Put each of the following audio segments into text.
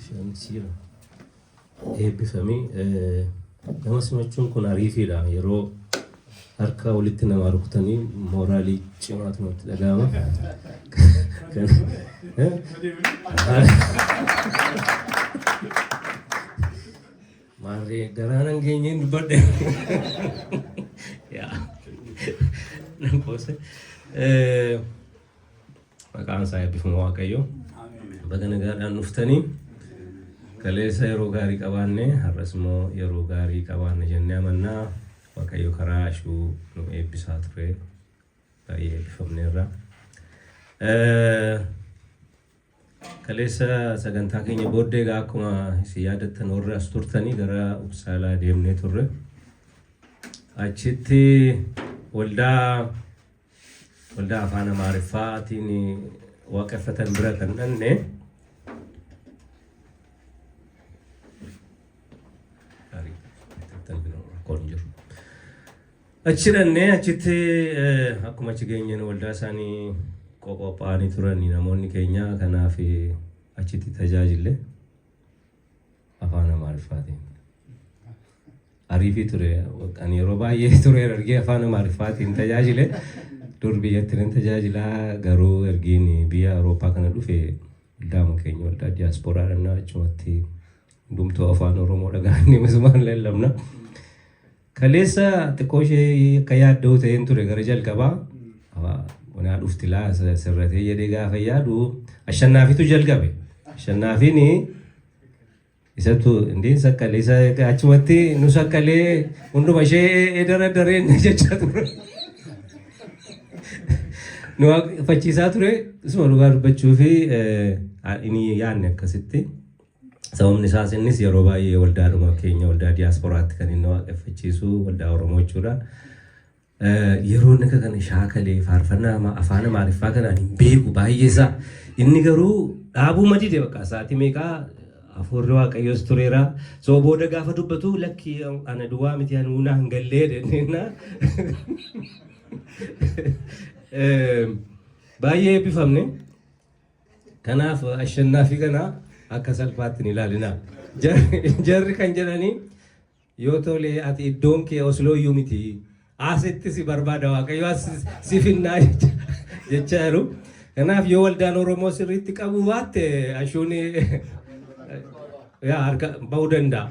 Shamsira. Eebbifamee nama simachuun kun ariifiidha. Yeroo harka walitti nama rukutanii mooraalii cimaatu nutti dhagahama. Maarree garaan keenyaan dubbadhe. Maqaan isaa eebbifamu Waaqayyo. Baga nagaadhaan dhuftanii kaleessa yeroo gaarii qabaanne har'as immoo yeroo gaarii qabaanne jennee amannaa. Waaqayyo karaa ishuu nu eebbisaa ture. Baay'ee eebbifamneerra. Kaleessa sagantaa keenya booddee egaa akkuma isin yaadattan warri as turtanii gara Uppsaalaa deemnee turre. Achitti waldaa afaan Amaariffaatiin waaqeffatan bira kan dhanne achi dhannee achitti akkuma achi geenyeen waldaa isaanii qophaa'anii turanii namoonni keenya kanaaf achitti tajaajille afaan Amaariffaatiin. Ariifii ture ani yeroo baay'ee ture ergee afaan Amaariffaatiin tajaajile. Dur biyyatti nan tajaajilaa garuu ergiin biyya Awurooppaa kana dhufe waldaa keenya waldaa diyaasporaa dhannaa achumatti hundumtuu afaan Oromoo dhaga'anii masumaan lallabna. Kaleessa xiqqoo ishee akka yaaddoo ta'een ture gara jalqabaa wanaa dhufti laa sirratee jedhee gaafa yaadu ashannaafitu jalqabe. Ashannaafiin isatu indiin sakkalee isa achumatti nu sakkalee hunduma ishee dareen jechaa ture. Nu fachiisaa ture isuma dhugaa dubbachuu fi inni yaadne akkasitti. Sababni isaas innis yeroo baay'ee waldaadhuma keenya waldaa diyaasporaatti kan inni waaqeffachiisu waldaa Oromoo jechuudha. Yeroo inni kana shaakalee faarfannaa afaan Amaariffaa kanaan hin beeku baay'ee isaa. Inni garuu dhaabuu madide bakka isaatii meeqaa afurri Waaqayyoos tureera. So booda gaafa dubbatu lakki ana duwwaa miti ani hunaa hin gallee denneenna. Baay'ee eebbifamne. Kanaaf ashannaafi kana akka salphaatti hin ilaalina. Jarri kan jedhanii yoo tole ati iddoon kee Oslooyyuu miti. Asitti si barbaada Waaqayyo si finnaa jechaa jiru. Kanaaf yoo waldaan Oromoo sirriitti qabu baatte ashuun harka bahuu danda'a.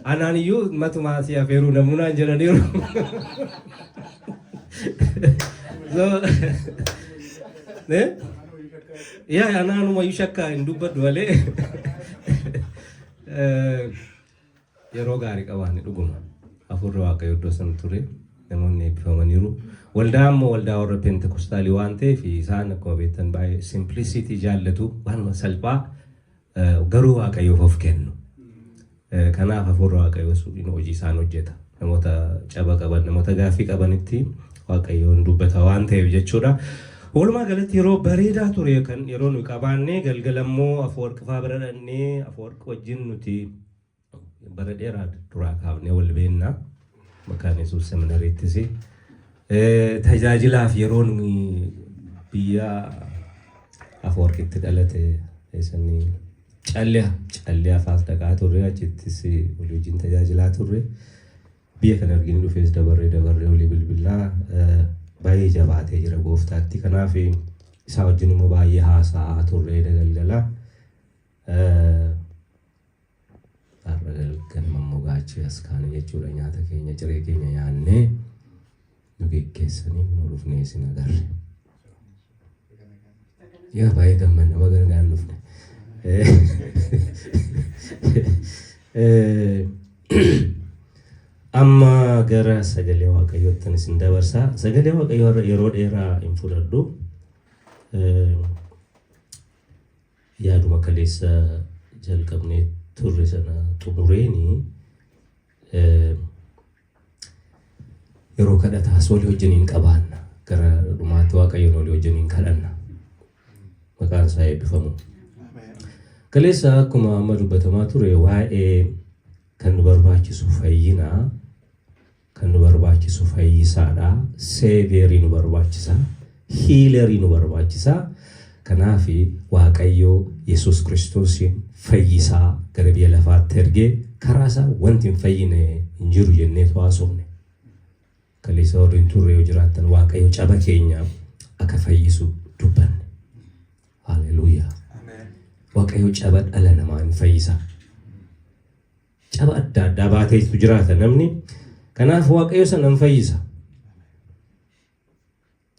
Anaan iyyuu matumaa si afeeruu namuunaan jedhaniiru. Anaanuma iyyuu shakkaa hin dubbadhu malee yeroo gaarii qabaanne dhuguma afurri Waaqayyo iddoo sana ture namoonni eebbifamaniiru. Waldaa ammoo waldaa warra Pentekostaalii waan ta'eef isaan akkuma beektan baay'ee simplicity jaallatu waanuma salphaa garuu Waaqayyoof of kennu. Kanaaf afurri Waaqayyo suudhiin hojii isaan hojjeta. Namoota caba qaban namoota gaaffii qabanitti Waaqayyoon dubbata waan ta'eef jechuudha. Walumaa galatti yeroo bareedaa ture kan yeroo nuyi qabaannee galgalammoo Afwerqi fa'aa bira dhannee Afwerqi wajjin nuti bara dheeraa duraa kaafnee wal beennaa maqaan Yesuus seminariittis tajaajilaaf yeroo nuyi biyya Afwerqitti dhalate eessanii callee afaas dhaqaa turre achittis walii wajjin tajaajilaa turre biyya kana arginu dhufees dabarree olii bilbilaa baay'ee jabaatee jira gooftaatti. Kanaaf isaa wajjin immoo baay'ee haasa'aa turre galgala. Har'a galgala immoo gaachee as kaane jechuudha nyaata keenya ciree keenya nyaannee nu geggeessanii nu dhufnee isin agarre. Yaa baay'ee gammanna baga nagaan dhufne. Amma gara sagalee Waaqayyootti isin dabarsaa. Sagalee Waaqayyoo yeroo dheeraa hin fudhadhu. Yaaduma kaleessa jalqabnee turre sana xumureeni yeroo kadhataas walii wajjiniin qabaanna. Gara dhumaatti Waaqayyoon walii wajjiniin kadhanna. Maqaan isaa eebbifamu. Kaleessa akkuma amma dubbatamaa ture waa'ee kan nu barbaachisu fayyinaa. Kan nu barbaachisu fayyisaadha. Seeverii nu barbaachisa. Hiilerii nu barbaachisa. Kanaafi Waaqayyoo Yesuus Kiristoosiin fayyisaa gara biyya lafaatti ergee karaa isaa wanti hin fayyine hin jiru jennee haasofne. Kaleessa warreen turre yoo jiraattan Waaqayyoo caba keenya akka fayyisu dubbanne. Haleluuyaa. Waaqayyoo caba dhala namaa hin fayyisa. Caba adda addaa baateetu jiraata namni. Kanaaf Waaqayyoo sana hin fayyisa.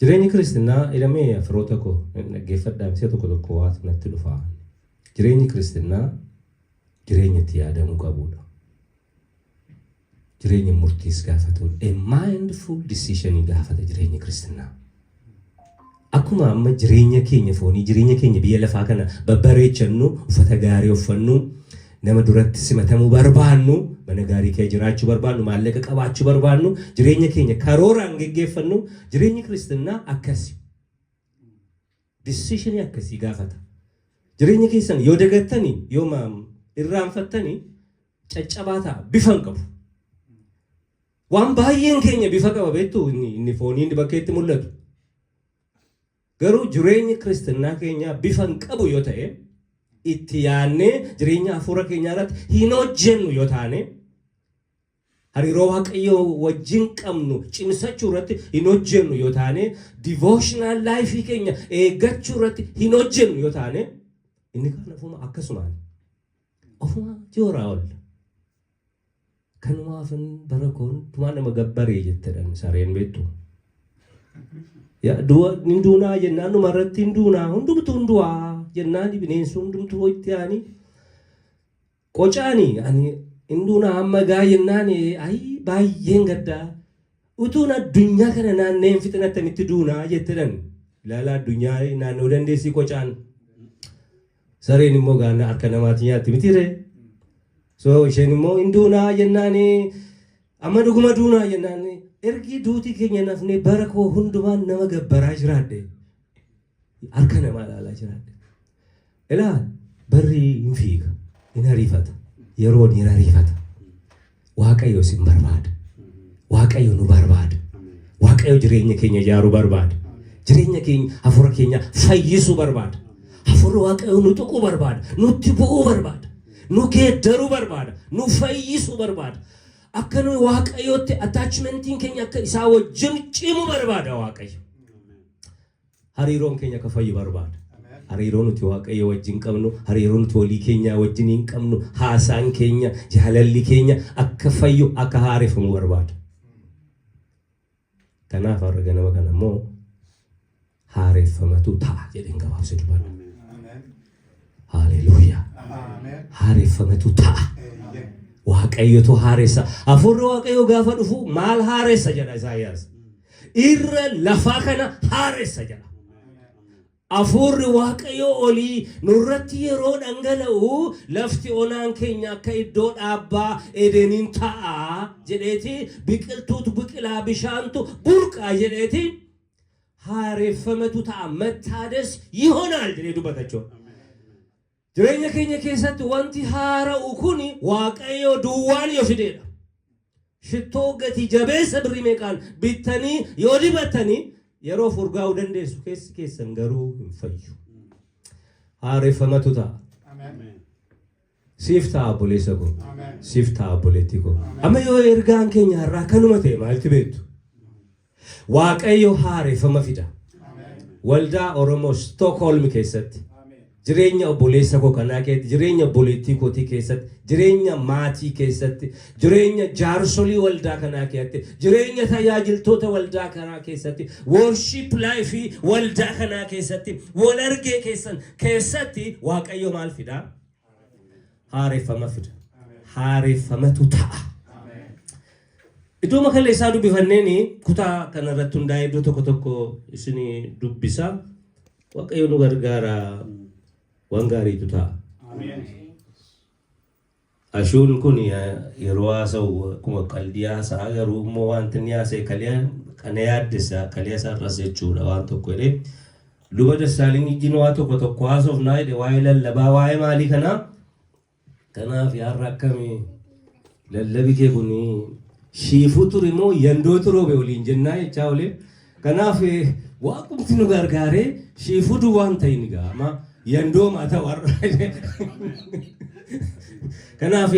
Jireenyi Kiristiinaa ilmee firoota koo dhaggeeffadhaa misee tokko waatu natti dhufaa. Jireenyi Kiristiinaa jireenya itti yaadamuu qabudha. Jireenya murtiis gaafatudha. A mindful decision gaafata jireenyi Kiristiinaa. Akkuma amma jireenya keenya foonii jireenya keenya biyya lafaa kana babbareechannu uffata gaarii uffannu nama duratti simatamuu barbaannu mana gaarii kee jiraachuu barbaannu maallaqa qabaachuu barbaannu jireenya keenya karooraan geggeeffannu jireenyi Kiristiinaa akkasi. Decision akkasii gaafata. Jireenya keessan yoo dagattanii yoo irraanfattanii caccabaa ta'a bifa hin qabu. Waan baay'een keenya bifa qaba beektu inni fooniin bakka itti mul'atu. Garuu jireenyi Kiristiinaa keenya bifa hin qabu yoo ta'e itti yaadnee jireenya hafuura keenyaa irratti hin hojjennu yoo taane hariiroo Waaqayyoo wajjin qabnu cimsachuu irratti hin hojjennu yoo taane devotional life keenya eeggachuu irratti hin hojjennu yoo taane inni kan ofuma akkasumaan ofuma jooraa oolla. Kanumaafin barakoon tumaan nama gabbaree jettedhan sareen beektu. Ninduunaa jennaan dhumarratti hinduunaa hundumtu hundu'aa jennaan bineensi hundumtu itti aani qocaani ani hinduunaa amma gaa jennaan baay'een gaddaa utuun addunyaa kana naanneen fixinatti mitti duunaa jettedhan ilaalaa addunyaa naannoo dandeessii qocaan sareen immoo gaana harka namaatti nyaatti mitire so isheen immoo hinduunaa jennaan amma dhuguma duunaa jennaan ergi duuti keenya nafne bara koo hundumaan nama gabbaraa jiraadde harka namaa ilaalaa jiraadde ilaal barri hin fiiga hin ariifata yeroon hin ariifata Waaqayyo sin barbaada Waaqayyo nu barbaada Waaqayyo jireenya keenya ijaaruu barbaada jireenya keenya hafuura keenya fayyisuu barbaada hafuura Waaqayyo nu tuquu barbaada nutti bu'uu barbaada nu geeddaruu barbaada nu fayyisuu barbaada. Akka nuyi Waaqayyootti attachmentiin keenya akka isaa wajjin cimu barbaada Waaqayyo. Hariiroon keenya akka fayyu barbaada. Hariiroon nuti Waaqayyo wajjin qabnu, hariiroon nuti walii keenya wajjin hin qabnu, haasaan keenya, jaalalli keenya akka fayyu akka haareeffamu barbaada. Kanaaf har'a ganama kana immoo haareeffamatu ta'a jedheen gabaabsee dubbadha. Haleluuyaa. Haareeffamatu ta'a. Waaqayyotu haaressa. Hafuurri Waaqayyo gaafa dhufu maal haaressa jedha Isaayyaas. Irra lafaa kana haaressa jedha. Hafuurri Waaqayyo olii nurratti yeroo dhangala'u lafti onaan keenya akka iddoo dhaabbaa Edeniin ta'a jedheeti biqiltuutu biqilaa bishaantu burqaa jedheeti haareffamatu ta'a mattaades ይሆናል jedhee dubbatachuudha. Jireenya keenya keessatti wanti haara'u kun Waaqayyo duwwaan yoo fideedha. Shittoo gatii jabeessa birrii meeqaan bittanii yoo dibattanii yeroo furgaa'uu dandeessu keessi keessan garuu hin fayyu. Haareffamatu ta'a. Siif ta'a obboleessa koo. Siif ta'a obboleettii koo. Amma yoo ergaan keenya har'aa kanuma ta'e maalti beektu? Waaqayyo haareffama fida. Waldaa Oromoo Stockholm keessatti. Jireenya obboleessa koo kanaa keessatti, jireenya obboleettii kootii keessatti, jireenya maatii keessatti, jireenya jaarsolii waldaa kanaa keessatti, jireenya tajaajiltoota waldaa kanaa keessatti, worship life waldaa kanaa keessatti, wal argee keessan keessatti Waaqayyo maal fidaa? Haareffama fida. Haareffamatu ta'a. Iddoo makalee isaa dubbifanneeni kutaa kanarratti hundaa'ee iddoo tokko tokko isin dubbisa. Waaqayyo nu gargaara. Wangariitu ta'a. Ashuun kun yeroo haasa'u akkuma qalbii haasa'a garuu immoo wanti inni haasa'e kana yaaddessa kaliya isaarras jechuudha waan tokko jedhee luba Dassaalin ijjiin waa tokko haasofnaa jedhe waa'ee lallabaa waa'ee maalii kanaa kanaaf yaarra akkamii lallabi kee kun shiifuu ture moo yandoo turoobe waliin jennaa jechaa olee kanaaf waaqumti nu gargaaree shiifuu duwwaan ta'in gaama yandoo mata warra kanaaf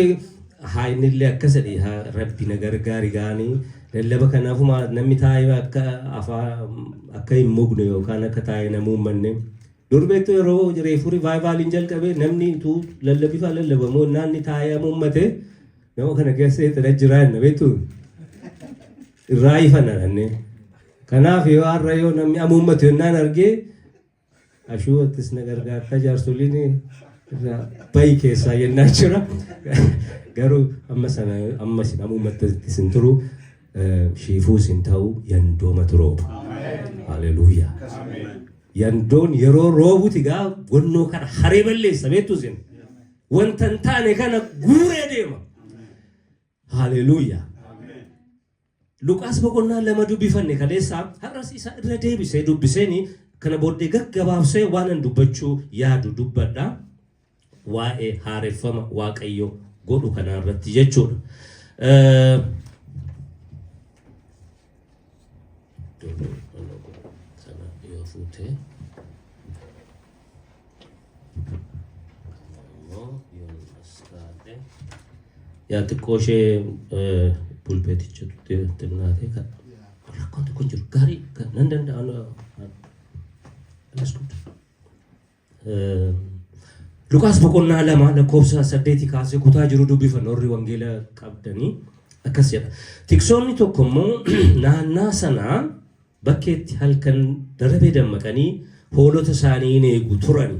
haa innillee akkasadhi haa rabbi na gargaari gaanii lallaba kanaafuma namni taa'ee akka hin mugne yookaan akka taa'ee namuu manne durbeettu yeroo reefuu rivaayivaaliin jalqabe namni tu lallabifa lallabamoo naanni taa'ee muummate nama kana keessa itti jiraan beektu irraa ifanadhanne kanaaf yoo har'a yoo namni muummate yennaan argee ashuu attis na gargaartaa jaarsoliin bayi keessaa yennaa jira garuu amma sin muummate sin turu shiifuu sin ta'u yandooma turoo haleluuyaa yandoon yeroo roobuti gaa gonnoo kana haree balleessa beektu sin wanta hin taane kana guuree deema haleluuyaa Luqaas boqonnaa lama dubbifanne kaleessaa har'as isa irra deebisee dubbiseeni kana booddee gaggabaabsee waan dubbachuu yaadu dubbadha waa'ee haareffama waaqayyo godhu kana irratti jechuudha. yaa xiqqooshee pulpeeticha xinnaatee kan rakkoonti kun jiru gaarii nan danda'an Luqaas boqonnaa lama lakkoofsa 8 kaasee kutaa jiru dubbifanna warri wangeela qabdanii akkas jedha. Tiksoonni tokko immoo naannaa sanaa bakkeetti halkan darabee dammaqanii hoolota isaanii hin eegu turani.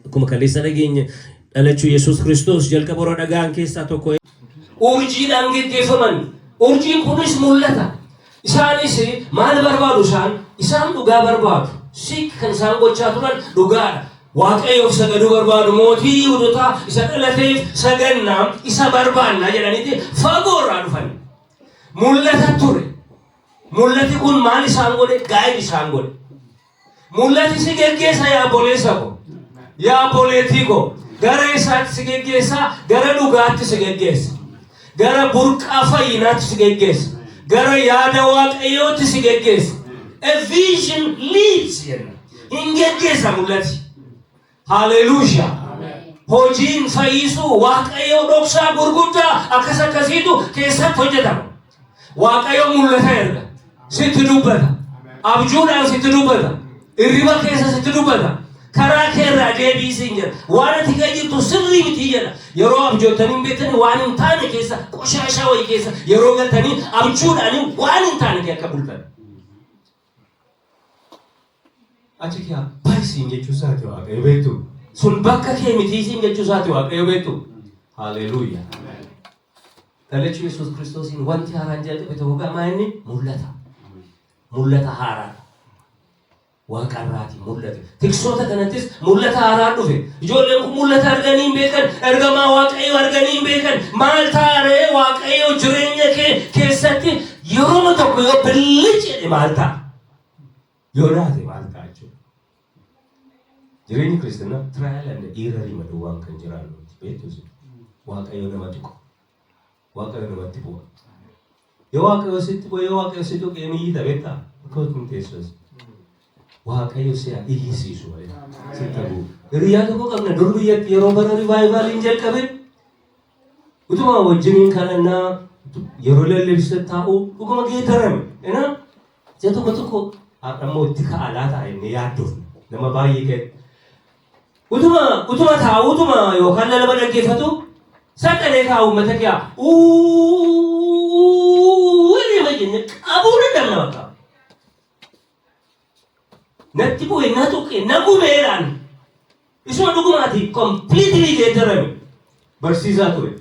Akkuma kaleessa dhageenye dhalachuu Yesuus Kiristoos jalqaba warra dhagaan keessaa tokko urjiidhaan geggeeffaman. Urjiin kunis mul'ata. Isaanis maal barbaadu isaan dhugaa barbaadu. Siik kan isaan gochaa turan dhugaadha. Waaqayyoof sagaduu barbaadu mootii Yihuudootaa isa dhalateef sagannaa isa barbaanna jedhaniiti fagoorraa dhufan. Mul'ata ture. Mul'ati kun maal isaan godhe? Gaa'ib isaan godhe. Mul'ati si geggeessa yaa boleessa ko. Yaa boleetii ko. Gara isaatti si geggeessa, gara dhugaatti si geggeessa. Gara burqaa fayyinaatti si geggeessa. Gara yaada waaqayyootti si geggeessa. A vision leads jenna. Hin geggeessa mul'ati. Hallelujah. Hojiin fayyisuu waaqayyoo dhoksaa gurguddaa akkas akkasiitu keessatti hojjetama. Waaqayyoo mul'ata erga. Sitti dubbata. Abjuudhaan sitti dubbata. Irriba keessa sitti dubbata. Karaa keerraa deebiisiin jedha. Waan ati gajjirtu sirrii miti jedha. Yeroo abjootanii beektanii waan hin taane keessa qoshaashaa wayii keessa yeroo galtanii abjuudhaanii waan hin taane akka bultan. Achi kiyaa baay'isiin jechuusaati waaqayyo beektu. Sun bakka kee mitiisiin jechuusaati waaqayyo beektu. Haleluuyaa. Dhalachuu Yesuus Kiristoosiin wanti haaraan jalqabe tokko gamaa inni mul'ata. Mul'ata haaraa. Waaqarraati mul'ate. Tiksoota kanattis mul'ata haaraa dhufe. Ijoolleen kun mul'ata arganii beekan, ergamaa waaqayyo arganii beekan. Maal taaree waaqayyo jireenya kee keessatti yeroo tokko yoo billichi jedhe maal ta'a? Yoo naate maal ta'a jechuudha. Jireenyi kiristaanaa tiraayil and eerari maduwwaan kan jiraannu beektus waaqayyo namatti qofa. Waaqayyo namatti bu'a. Yoo waaqayyo sitti bu'e yoo waaqayyo sitti bu'e ni tabeetta. Akkuma teessus. Waaqayyo si'a iyyisiisu malee sitti bu'u. Hiriyaa tokko qabna dur biyyatti yeroo bara rivaayivaaliin jalqabe utuma wajjiniin kanannaa yeroo lallabisa taa'u dhuguma geeddarame. Isa tokko ammoo itti ka'alaa ta'a inni yaadduuf nama baay'ee kenna. Utuma taa'u utuma yookaan lallaba dhaggeeffatu sagalee taa'u uummata kiyaa inni wajjin qabuu danda'ama bakka. Natti bu'e na tuqe na gubeedhaan isuma dhugumaati completely geeddarame barsiisaa ture.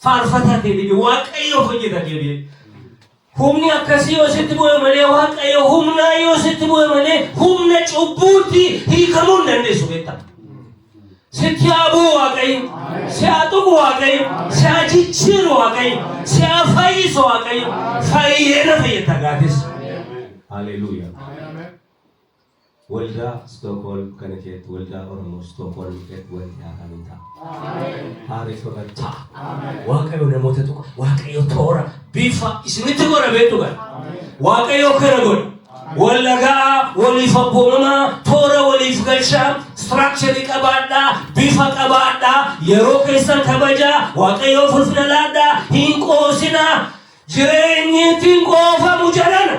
Faarfataa ta'e waaqayyoof hojjeta deebi'e. Humni akkasii yoo sitti bu'e malee waaqayyo humnaa yoo sitti bu'e malee humna cubbuutti hiikamuu hin dandeessu beektaa. Sitti haa bu'u waaqayyo, si haa tuqu waaqayyo, si haa jijjiiru waaqayyo, si haa fayyisu waaqayyo, fayyee na fayyata gaatis. Haleluuyaa. Waldaa Stookholm kana keessatti waldaa Oromoo Stookholm keessatti wanti haaraan ta'a. Haareffama ta'a. Waaqayyo namoota tokko waaqayyo toora bifa isinitti godha beektu kan. Waaqayyo kana godha. Wallagaa waliif abboomamaa toora waliif galchaa structure qabaadhaa bifa qabaadhaa yeroo keessan kabajaa waaqayyoo fulfina laadhaa hin qoosinaa jireenyitiin qoofamu jedhana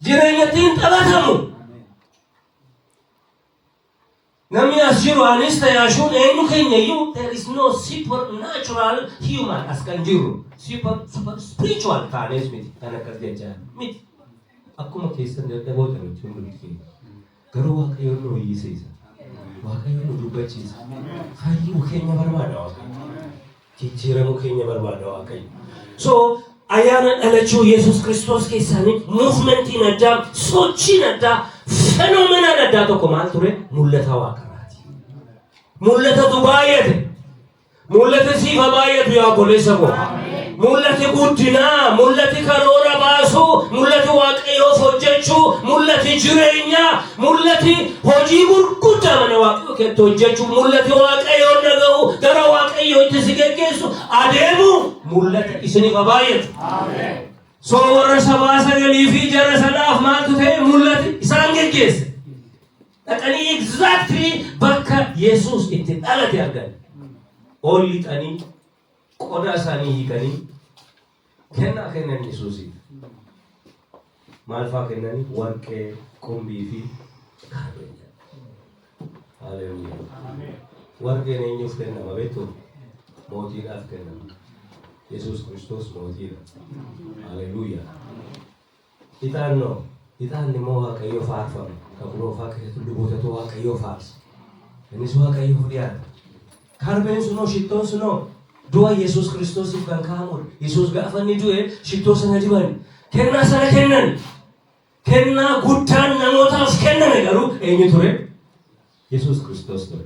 jireenyitiin taphatamu namni as jiru anis tayaashuun eenyu keenyayyuu there is no supernatural human as kan jiru super spiritual taanes miti kan akkas jechaa miti akkuma keessan dadhaboota miti hundi keenya garuu waaqayyoon nu hiyyisiisa waaqayyoon nu dubbachiisa fayyuu keenya barbaada waaqayyo jijjiiramuu keenya barbaada waaqayyo so ayyaana dhalachuu Yesuus Kiristoos keessanii muuvimentiin addaa sochiin addaa fenomenaan addaa tokko maal ture mul'ata waaqaati mul'atatu baay'ate mul'ata siifa baay'atu yaa obboleessa koo mul'ati guddinaa mul'ati karoora baasuu mul'ati waaqayyoof hojjechuu mul'ati jireenyaa mul'ati hojii gurguddaa mana waaqayyoo keetti hojjechuu mul'ati waaqayyoon dhaga'uu gara waaqayyoo itti si geggeessu adeemuu mul'ati isiniif baay'atu so warra sabaa sagalii fi jara sanaaf maaltu ta'e mul'ati isaan geggeesse dhaqanii exactly bakka Yesuus itti dhalate argan ol lixanii qodaa isaanii hiikanii kennaa kennan Yesuusiif maal fa'aa kennanii warqee qumbii fi qabeenya haleluuyaa warqeen eenyuuf kennama beektu mootiidhaaf kennama Yesuus Kiristoos mootiidha haleluuyaa ixaanni immoo waaqayyoo faarfama kaburoofaa keessatti lubootatu waaqayyoo faarsa innis waaqayyoof dhiyaata karbeen sunoo shittoon sunoo du'a Yesuus Kiristoosiif kan kaa'amudha. Yesuus gaafa inni du'e shittoo sana diban. Kennaa sana kennan. Kennaa guddaan namootaaf kenname garuu eenyu ture? Yesuus Kiristoos ture.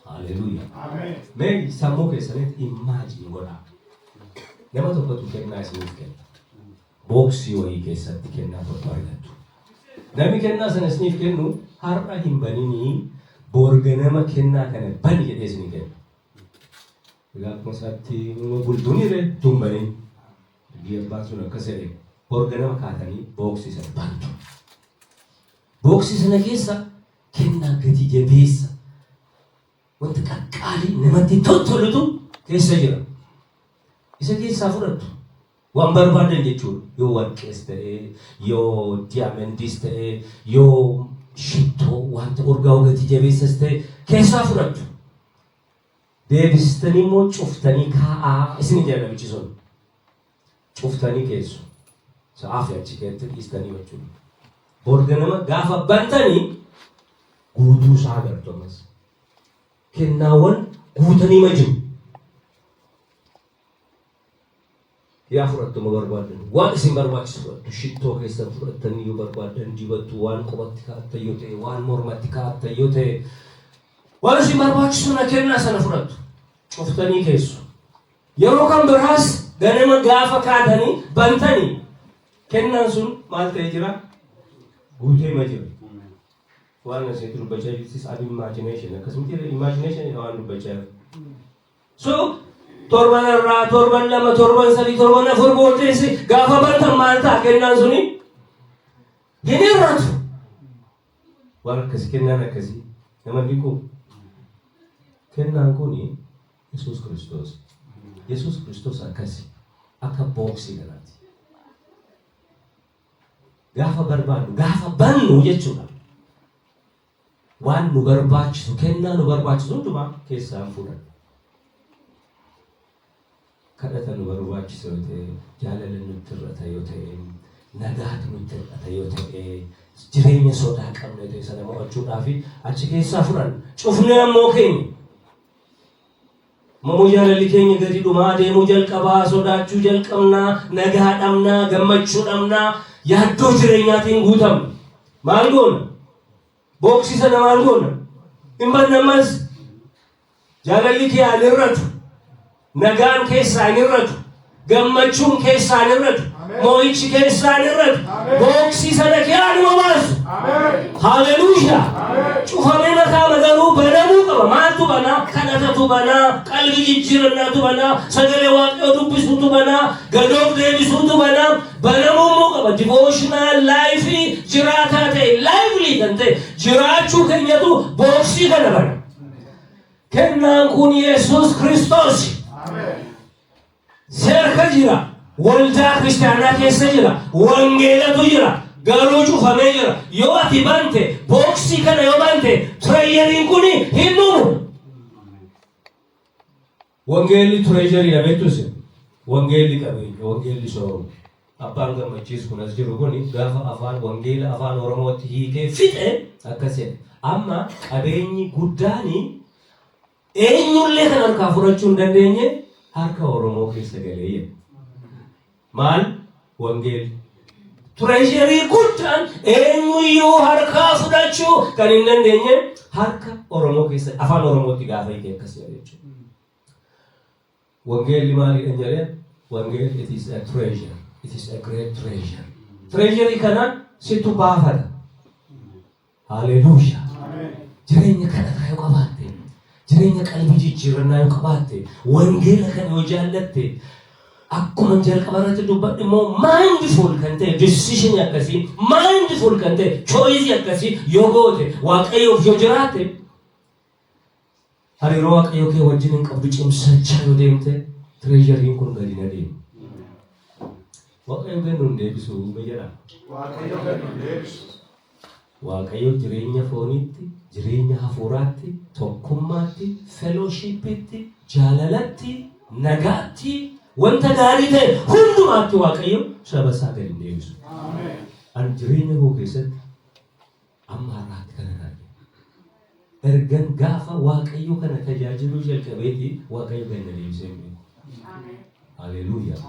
Haleluuyaa. Ameen. Mee sammuu keessanitti imagine godhaa. Nama tokkotu kennaa isiniif kenna. Booksii wayii keessatti kennaa tokko argattu. Namni kennaa sana isiniif kennu har'a hin baninii borga nama kennaa kana bani jedhee isinii kenna. Akkuma isaatti bultuunire tumbanii abbaan sun akkas jedhe borga nama kaatanii booksii sana bantu. Booksii sana keessa kennaa gati jabeessa wanta qaqqaalii namatti tottolutu keessa jira. Isa keessaa fudhattu waan barbaadan jechuudha. Yoo warqees ta'ee yoo diyaamandis ta'ee yoo shittoo wanta urgaa'u gati jabeessas ta'e keessaa fudhattu. Deebistanii immoo cuftanii kaa'aa isin jedhamichi sun cuftanii keessu sa'aafi achi keessatti dhiistanii jechuudha. Borga nama gaafa bantanii guutuu isaa agartu ammas kennaawwan guutanii ma jiru. Yaa fudhattu ma barbaadan waan isin barbaachisu fudhattu shittoo keessan fudhattanii yoo barbaadan dibattu waan qubatti kaa'attan yoo ta'e waan mormatti kaa'attan yoo ta'e waan isin barbaachisu na kennaa sana fudhattu. Cuftanii keessu. Yeroo kan biraas ganama gaafa kaatanii bantanii kennaan sun maal ta'ee jira? Guutee ma jira. Waan asitti dubbachaa jirtis ad imagination akkasumatti imagination waan dubbachaa jiru. So torban irraa torban lama torban sadii torban afur booddeessi gaafa bantan maal ta'a kennaan suni hin irratu. Waan akkasii kennaan akkasii nama dhiqu kennaan kuni Yesuus Kiristoos. Yesuus Kiristoos akkasi akka booksii galaati. Gaafa barbaadu gaafa bannu jechuudha. Waan nu barbaachisu kennaa nu barbaachisu hundumaa keessaa fuudhan. Kadhata nu barbaachisu yoo ta'e jaalala nutti hir'ata yoo ta'e nagaatu nutti hir'ata yoo ta'e jireenya sodaa qabna yoo ta'e sana mo'achuudhaaf achi keessaa fuudhan. Cufnee ammoo keenya. Mamu jaalalli keenya gadi dhumaa deemuu jalqabaa sodaachuu jalqabnaa nagaa dhabnaa gammachuu dhabnaa yaaddoo jireenyaatiin guutamna. Maal goona? Booksii sana maal goona? Hin bannamas jaalalli kee hin hir'atu. Nagaan keessaa hin hir'atu. Gammachuun keessaa hin hir'atu. Moo'ichi keessaa hin hir'atu. Booksii sana kee anuma baasu. ሃሌሉያ ጩኸሜ መካመገሩ በደሙ ቀበ ማቱ በና ከነተቱ በና ቀልቢ ጅጅርነቱ በና ሰገሌ ዋቀዮ ዱብሱቱ በና ገዶብ ደቢሱቱ በና በደሙ ቀበ ዲቮሽናል ላይፍ ጅራታቴ ላይቭሊ ከንተ ጅራቹ ከኘቱ ቦክሲ ከነበረ ከናንኩን ኢየሱስ ክርስቶስ ሰርከጅራ ወልዳ ክርስቲያና ከሰጅራ ወንጌለቱ ጅራ ጋሮቹ ፈሜጅራ ዮአቲ ባንቴ ቦክሲ ከነ ዮባንቴ ትሬጀሪን ኩኒ ሂኑ ወንጌሊ ትሬጀሪ ለቤቱስ ወንጌሊ ቀበይ ወንጌሊ ሶ አባን ገመቺስ ኩነስ ጅሩ ኩኒ ጋፋ አፋን ወንጌል አፋን ኦሮሞቲ ሂኬ ፊጤ አከሰ አማ ቀበኝ ጉዳኒ ኤኙሌ ከነን ካፍሮቹ እንደደኘ harka oromo keessa galee maal wangeel treasury guddaan eenyuyyuu harkaa fudhachuu kan hin dandeenye harka oromo keessa afaan oromootti gaafa hiike akkas jechuudha. Wangeelli maalidha jedhee wangeel it is a treasure, it is a great treasure. Treasury kana situ baafata. Hallelujah. Jireenya kana kaayoo qabaate. jireenya qalbii jijjiirannaa yoo qabaatte wangeela kana yoo jaallatte akkuma jalqabarratti dubbadhe immoo mindful kan ta'e decision akkasii mindful kan ta'e choice akkasii yoo goote waaqayyoof yoo jiraatte hariiroo waaqayyoo kee wajjin hin qabdu cimsachaa yoo deemte treasury'n kun gadi na deema. Waaqayyoo kennuun deebisuu jedha. Waaqayyoo jireenya fooniitti jireenya hafuuraatti tokkummaatti fellowshipitti jaalalatti nagaatti wanta gaarii ta'e hundumaatti waaqayyo saba isaa gadi deebisu. An jireenya koo keessatti amma har'aatti kana taate ergan gaafa waaqayyo kana tajaajiluu jalqabeeti waaqayyo gadi na deebisee beeku. Haleluuyaa.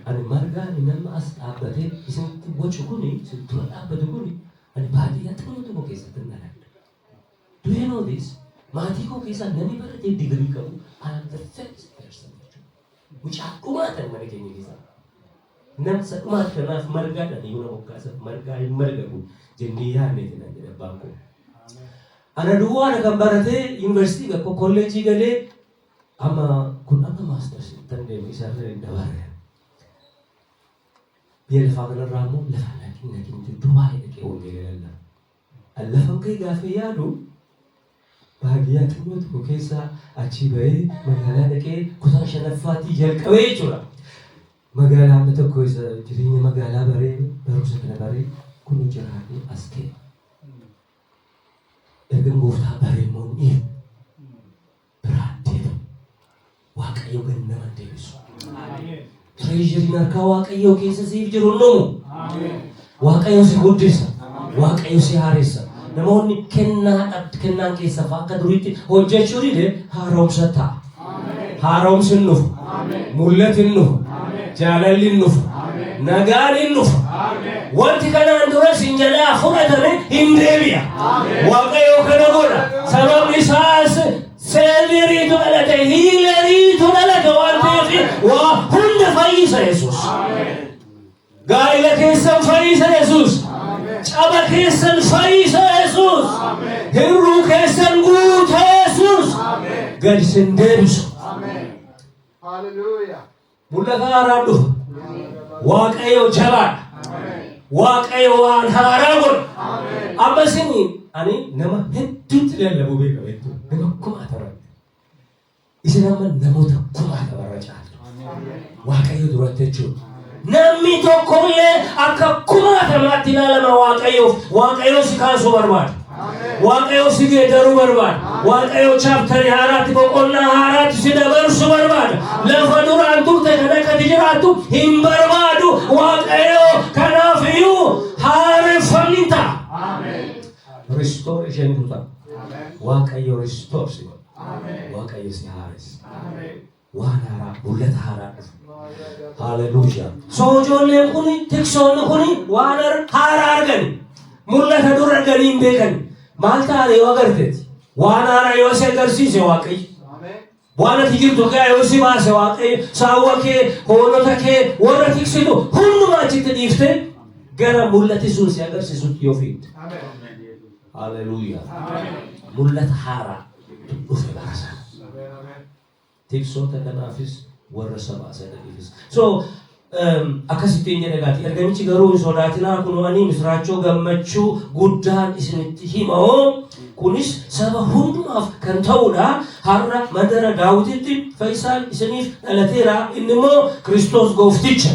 Ani margaan nama as dhaabbatee isinitti bocu kuni isin dura dhaabbatu kuni ani baadiyyaa xiqqoo tokko keessatti hin dhaladhe. Do you know this? Maatii koo keessaa namni baratee digirii qabu I am the first person. Mucaa dhumaatan mana keenya keessaa. Namsa dhumaat kanaaf margaadhaan yoo na hoggaasa margaa hin margamu jennee yaadneeti naan jedha abbaan koo. Ana duwwaadha kan baratee yuunivarsiitii bakka kolleejii galee amma kun amma maasters tan deemu isaarra dabarre. Biyya lafaa kanarraa immoo lafa nakin Dubaay dhaqee wangeela lallaa. Allafan kee gaafee yaadu baadiyyaa xiqqoo tokko keessaa achi bahee magaalaa dhaqee kutaa shanaffaatti jalqabee jechuudha. Magaalaa amma tokko isa jireenya magaalaa baree barumsa kana baree kun jiraatee as ka'e. Erga gooftaa baree immoo dhiibu biraan deemu waaqayyo gadi nama deebisu. Treasury'n harkaa waaqayyoo keessa siif jiru numu. Waaqayyo si guddisa. Waaqayyo si haaressa. Namoonni kennaan keessa akka duriitti hojjechuu dide haaromsa ta'a. Haaromsi hin dhufu. Mul'ati hin dhufu. Jaalalli hin dhufu. Nagaan hin dhufu. Wanti kanaan dura sin jalaa fudhatame hin deebi'a. Waaqayyo kana godha. Sababni isaas seeliriitu dhalate hiilariitu dhalate waan ta'eef waa hunda fayyisa Yesuus. Gaa'ila keessan fayyisa Yesuus. Caba keessan fayyisa Yesuus. Hirruu keessan guuta Yesuus. Gadi sin deebisu. Mul'ata haaraa dhufa. Waaqayyo jabaadha. Waaqayyo waan haaraa godha. Amma isin ani nama hedduutti lallabuu beeka beektu. Nama kumaatama. Isin amma namoota kumaatamarra caaltu. Waaqayyo duratti jechuudha. Namni tokkollee akka kumaatamaatti ilaalama waaqayyoof. Waaqayyo si kaasuu barbaada. Waaqayyo si geeddaruu barbaada. Waaqayyo chaaptarii haaraatti boqonnaa haaraatti si dabarsuu barbaada. Lafa duraan turte kan akkati jiraattu hin barbaadu. Waaqayyo kanaafiyyuu haareffamni ta'a. Restore isheen ta'a. Waaqayyo restore si godha. Waaqayyo si haaressa. Waan haaraa mul'ata haaraa dhufu. Hallelujah. Sojoolleen kuni tiksoonni kuni waan haaraa argani. Mul'ata dura arganii hin beekani. Maal taane yoo agarteeti? Waan haaraa yoo si agarsiise Waaqayyo. Waan ati jirtu gaa yoo si baase Waaqayyo. Saawwa kee, hoolota kee, warra tiksitu hundumaa achitti dhiiftee gara mul'ati sun si agarsiisutti yoo fiigde. Haleluuyaa. Mul'ata haaraa dhufe baasa. Tiksoota kanaafis warra sabaa sadaniifis. So akkasittiin jedhagaati. Ergamichi garuu sodaatinaa kunuwanii misraachoo gammachuu guddaan isinitti himoo kunis saba hundumaaf kan ta'udha. Har'a mandara Daawititti Fayyisaan isiniif dhalateera. Inni immoo Kiristoos goofticha.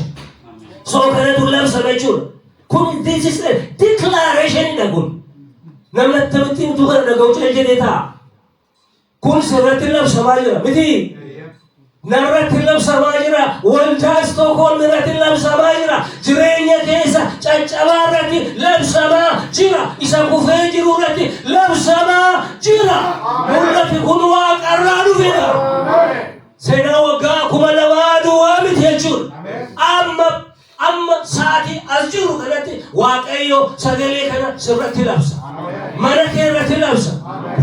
So kanatu labsame jechuudha. Kun this is a declaration dha kun. Namni tamittiin utuu kana dhaga'u jedhee ta'a. Kun sirratti labsamaa jira miti. Narratti labsamaa jira. Waldaa Stookholm irratti labsamaa jira. Jireenya keessa caccabaa irratti labsamaa jira. Isa kufee jiru irratti labsamaa jira. Mul'ati kun waaqarraa dhufedha. Seenaa waggaa 2000 duwwaa miti jechuudha. Amma sa'aatii as jiru kanatti Waaqayyo sagalee kana sirratti labsa. Mana kee irratti labsa.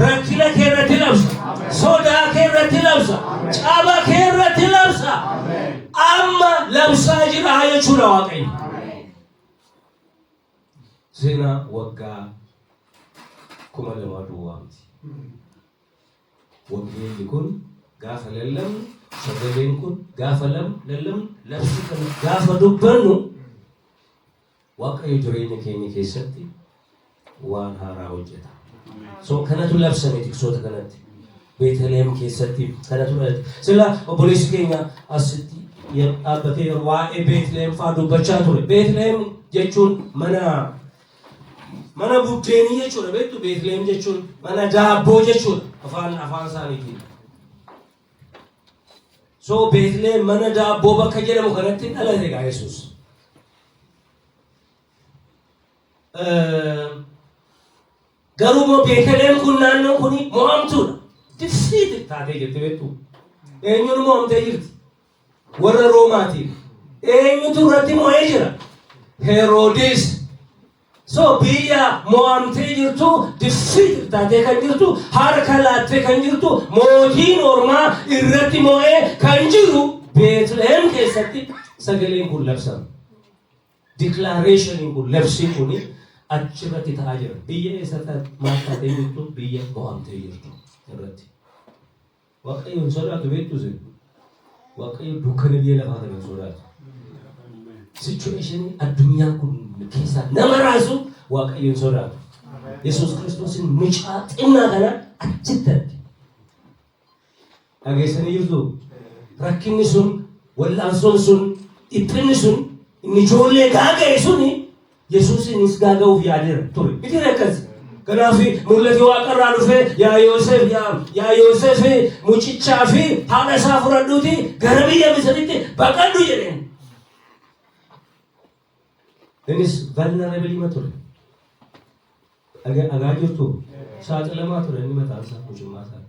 Rakkina kee irratti labsa. Sodaa kee irratti labsa. Caba kee irratti labsa. Amma labsaa jira jechuudha Waaqayyo. Seenaa waggaa 2000 duwwaa miti. Waggeelli kun gaafa lallamu sagaleen kun gaafa lallamu labsi kana gaafa dubbannu Waaqayyo jireenya keenya keessatti waan haaraa hojjeta. So kanatu labsame tiksoota kanatti. Beetlehem keessatti kanatu dhalate. Sila obboleessi keenya asitti dhaabbatee waa'ee Beetlehem fa'aa dubbachaa ture. Beetlehem jechuun mana buddeenii jechuudha. Beektu Beetlehem jechuun mana daabboo jechuudha. Afaan isaaniitiin. So Beetlehem mana daabboo bakka jedhamu kanatti dhalate gaa Yesuus. Garuu immoo Beetlehem kun naannoon kun mo'amtuudha. Defeated taatee jirti beektu. Eenyuun mo'amtee jirti? Warra Roomaatiin. Eenyutu irratti mo'ee jira? Heroodis. So biyya mo'amtee jirtu defeated taatee kan jirtu harka laattee kan jirtu mootiin ormaa irratti mo'ee kan jiru Beetlehem keessatti sagaleen kun labsama. Declarationin kun labsiin kun achirratti ta'aa jira. Biyya eessatti maal taatee jirtu biyya mo'amtee jirtu irratti. Waaqayyoon sodaatu beektus Waaqayyo dukkana biyya lafaa kana sodaatu. Situation addunyaa kun keessa nama raasu Waaqayyoon sodaatu. Yesuus Kiristoosin mucaa xinnaa kana achitti dhageessanii jirtu. Rakkinni sun, wal'aansoon sun, dhiphinni sun, inni ijoollee gaaga'e suni Yesuusinis gaaga'uuf yaadeera ture. Bitiin akkasi. Kanaafi mul'ati waaqarraa dhufee yaa Yoosef mucichaa fi haadha isaa fudhadhuuti gara biyya Misiritti baqadhu jedheen. Innis vulnerable ture. Agaa jirtu saaxilamaa ture inni mataan isaa mucummaa isaa.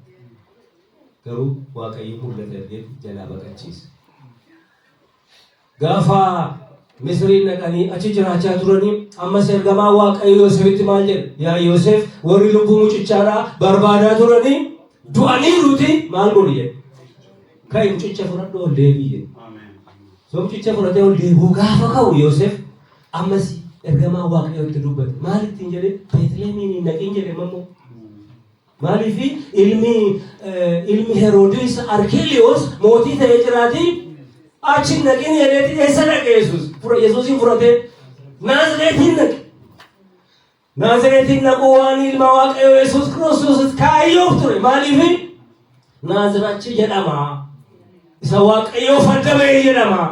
Garuu Waaqayyo mul'ata ergee jalaa baqachiise. Gaafa Misiriin dhaqanii achi jiraachaa turanii ammas ergamaa Waaqayyo Yoosefitti maal jedhe? Yaa Yoosef warri lubbuu mucichaadhaa barbaadaa turanii du'aniiruuti maal godhi jedhe? Ka'ii mucicha fudhadhu ol deebii jedhe. So mucicha fudhatee ol deebi'uu gaafa ka'u Yoosef ammas ergamaa Waaqayyo itti dubbate. Maal ittiin jedhe? Beetlehemiin hin dhaqin jedhe mammoo. Maaliifi ilmi Heroodis Arkeliyoos mootii ta'ee jiraatii achi naqin jedheeti eessa dhaqe Yesuus? Yesuusin fudhatee Naazireetiin dhaqe. Naazireetiin dhaquu waan ilma Waaqayyo Yesuus Kiristoos kaayyoof ture. Maaliifi Naazirachi jedhama. Isa Waaqayyoof adda ba'e jedhama.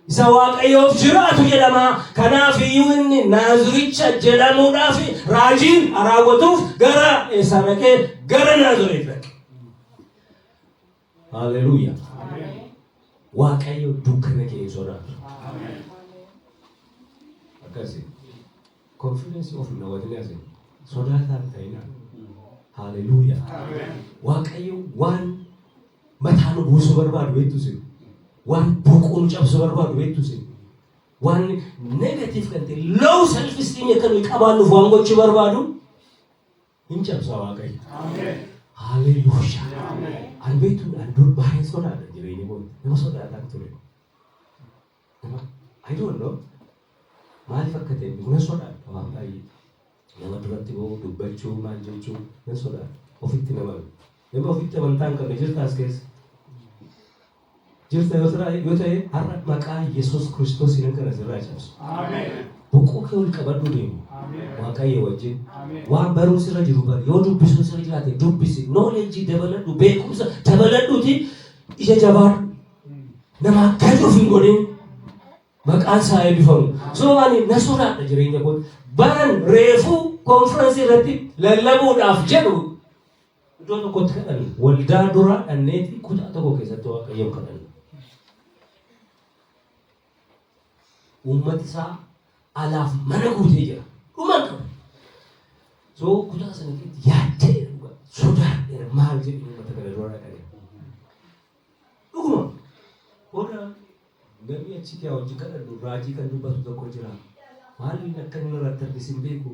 Isa Waaqayyoof jiraatu jedhama. Kanaaf iyyuu inni Naaziricha jedhamuudhaaf raajiin raawwatuuf gara eessa dhaqee? Gara Naazireet dhaqe. Haleluuyaa. Waaqayyo dukkana kee sodaatu. Akkasi. Confidence of nawadinase. Sodaataan ta'ina. Haleluuyaa. Waaqayyo waan mataan buusuu barbaadu beektusi. Waan boquun cabsu barbaadu beektusi. Waan negative kan ta'e low self esteem kan qabaannuuf waan gochuu barbaadu hin cabsa Waaqayyo. Haleluuyaa. Anbeetuun dur baay'ee sodaadha jireenya koo. Nama sodaataan ture. I don't know. maal fakkate buna sodaadha waan baay'ee nama duratti boo dubbachuu maal jechuu nan sodaadha ofitti nama ofitti amantaan qabne jirtaas keessa jirta yoo ta'e har'a maqaa Yesuus Kiristoos hin kana sirraa cabsu. Boqoo kee ol qabadhu deemu. Waaqayyo wajjin waan baruun sirra jiru bari yoo dubbisuun sirra jiraate dubbisi knowledge dabaladhu beekumsa dabaladhuuti ija jabaadhu nama akkasuuf hin godhin maqaan isaa eebbifamu. So ani na sodaadha jireenya koo baran reefuu konfiraansii irratti lallabuudhaaf jedhu iddoo tokkotti kadhanne waldaa dura dhanneeti kutaa tokko keessatti waaqayyoon kadhanne. Uummati isaa alaaf mana guutee jira. Dhumaan qabu. So kutaa sana keessatti yaaddee sodaadheera maal jedhu uummata kana dura dhaqanii. Dhuguma. Booda namni achi kee hojii kadhadhu raajii kan dubbatu tokko jira. Maaliin akka inni irratti argisiin beeku.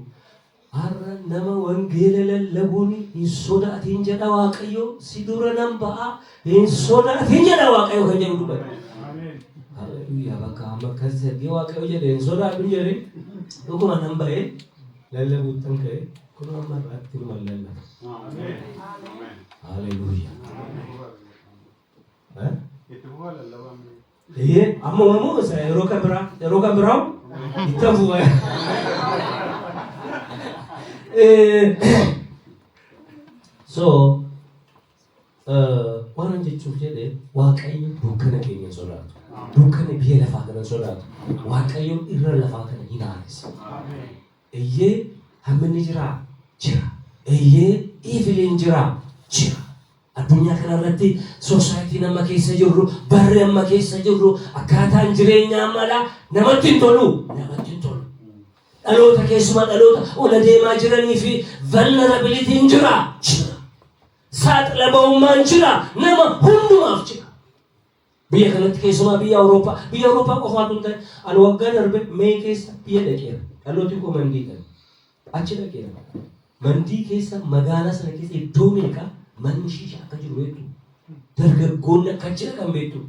Har'a nama wangeela lallabuun hin sodaatiin jedha Waaqayyo si dura nan ba'a hin sodaatiin jedha Waaqayyo kan jedhu dubbata. Hallelujah bakka amma kasee Waaqayyo jedhe hin sodaadhu jedhe dhuguma nan ba'ee lallabuutan ka'e kun amma irratti mal lallaba. Hallelujah. Amma wamoo isa yeroo kan biraa itti bu'aa. So waan jechuuf jedhe Waaqayyo dukkana keenya sodaatu. Dukkana biyya lafaa kana sodaatu. Waaqayyo irra lafaa kana hin aanessa. Eeyyee hamminni jira. Eeyyee iifiliin jira. Addunyaa kanarratti soosaayitiin amma keessa jirru barri amma keessa jirru akkaataan jireenyaa mala namatti hin tolu. Dhaloota keessumaa dhaloota ola deemaa jiranii fi vulnerabilitiin jira. Saaxilamummaan jira. Nama hundumaaf jira. Biyya kanatti keessumaa biyya Awurooppaa qofaatu hin ta'e ani waggaa darbe mee keessa biyya dhaqeera. Dhalooti koo mandii kan achi dhaqeera. Mandii keessa magaalaa sana keessa iddoo meeqa manni shiishaa akka jiru beektu. Dargaggoonni akka jira kan beektu.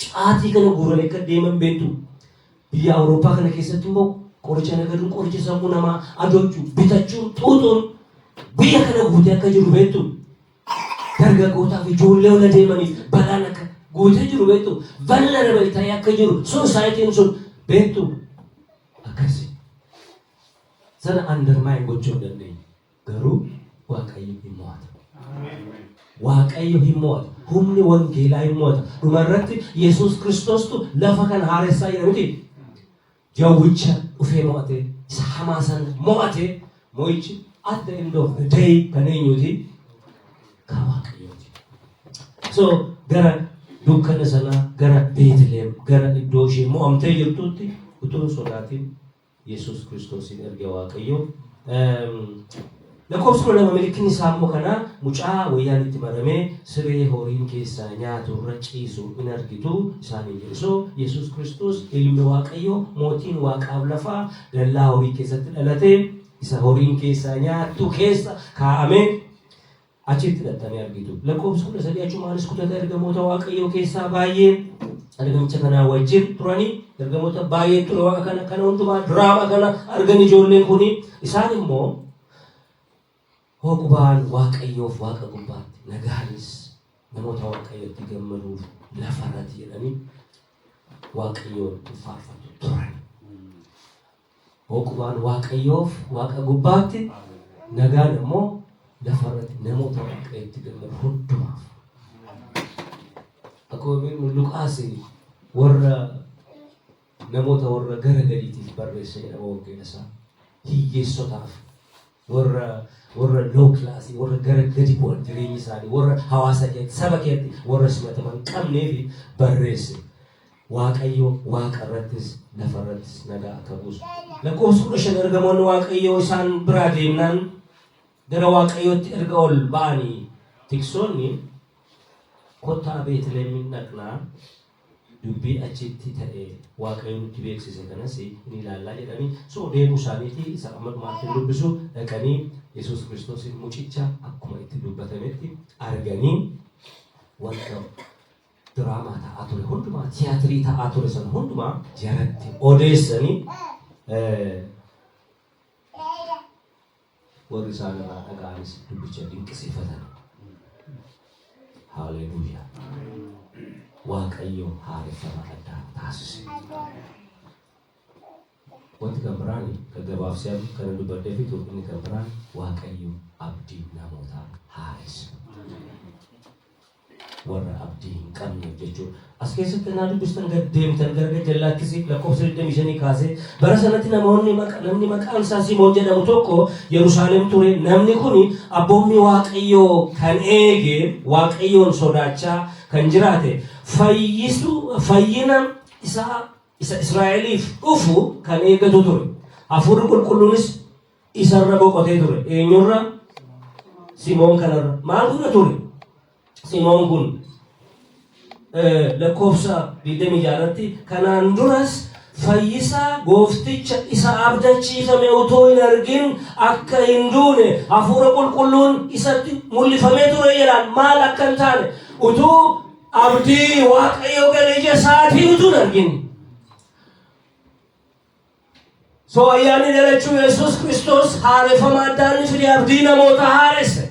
Caatii kana guuranii akka deeman beektu. Biyya Awurooppaa kana keessatti immoo qoricha nagaduun qoricha sammuu namaa adoochuu bitachuun xuuxuun biyya kana guutee akka jiru beektu. Dargaggootaaf ijoollee ola deemaniif balaan akka guutee jiru beektu. Vulnerable ta'ee akka jiru soosaayitiin sun beektu. Akkasii sana undermine gochuu hin dandeenye. Garuu Waaqayyo hin mo'atu. Waaqayyo hin mo'atu. Humni wangeelaa hin mo'atu. Dhumarratti Yesuus Kiristoostu lafa kana haaressaa jira miti. Jawwicha dhufee mo'ate isa hamaa sana mo'ate mo'ichi at the end of the day kan eenyuti? Kan Waaqayyooti. So gara dukkana sana gara Beetlehem gara iddoo ishee mo'amtee jirtutti utuu sodaatiin Yesuus Kiristoosin erge Waaqayyo. Lakkoofsa lama milikiin isaa immoo kana mucaa wayyaan itti maramee siree horiin keessaa nyaatu irra ciisu in argitu isaanii jiru. So Yesuus Kiristoos ilmi Waaqayyo mootiin Waaqaaf lafaa dallaa horii keessatti dhalatee isa horiin keessaa nyaattu keessa kaa'amee achitti hidhatamee argitu. Lakkoofsa sadii achumaanis kutata ergamoota Waaqayyo keessaa baay'ee argamicha kanaa wajjin turanii ergamoota baay'ee ture waaqa kana hundumaa diraama kana argan ijoolleen kuni isaan immoo Hokubaan Waaqayyoof Waaqa gubbaatti nagaanis namoota Waaqayyootti gammaduuf lafarratti jedhanii Waaqayyoon faarfatu turan. Hokubaan Waaqayyoof Waaqa gubbaatti nagaan immoo lafarratti namoota Waaqayyootti gammadu hundumaaf. Akkuma Luqaas warra namoota warra gara gadiitiif barreesse jedhama wangeela isaa hiyyeessotaaf warra low class warra gara gadi bu'an jireenyi isaanii warra hawaasa keessatti saba keessatti warra simataman qabnee fi barreesse. Waaqayyo Waaqa irrattis lafa irrattis nagaa akka buusu. Lakkoofsa 15 ergamoonni Waaqayyo isaan biraa deemnaan gara Waaqayyootti erga ol ba'anii tiksoonni kottaa Beetlehemin dhaqnaa dubbii achitti ta'e Waaqayyo nutti beeksise kanas ni ilaallaa jedhanii so deemuu isaaniitii isa ammaatti dubbisu dhaqanii Yesuus Kiristoosin mucicha akkuma itti dubbatametti arganii wanta diraamaa ta'aa ture hundumaa tiyaatirii ta'aa ture sana hundumaa jaratti odeessanii ورسالة أقارس بجدين كسيفتنا هاليلويا واقعيو عارفة ما تاسس وانت كمبراني كجواب سيم كانوا بدي في توبني كمبران واقعيو أبدي ناموتا هارس ورا أبدي كم يجتو أسكيس تنادو بستان قديم تنقرق جلات كسي لكوب سريد ميشاني كاسي برسالتنا موني نمني مكان ساسي موجة نمتوكو يروشالم توري نمني كوني أبومي واقعيو كان إيجي واقعيو صداچا كان جراته فاينا إسا إسرائيلي أفو كان إيجا توري أفور كل إسا ربو قطي توري إنيورا سيمون كان ما أقول توري سيمون كون لكوفسا بيدمي جارتي كان أندرس فايسا غوفتيش إسا أبدتشي سمعوتو إنرجين أكا إندوني أفور كلون إسا مولي فميتو ريالان مال أكا انتاني وتو أبدي واقعيو كاليجي ساتي وتو نرجين سو أياني دلچو يسوس كريستوس حارفا ماداني في أبدينا موتا حارسة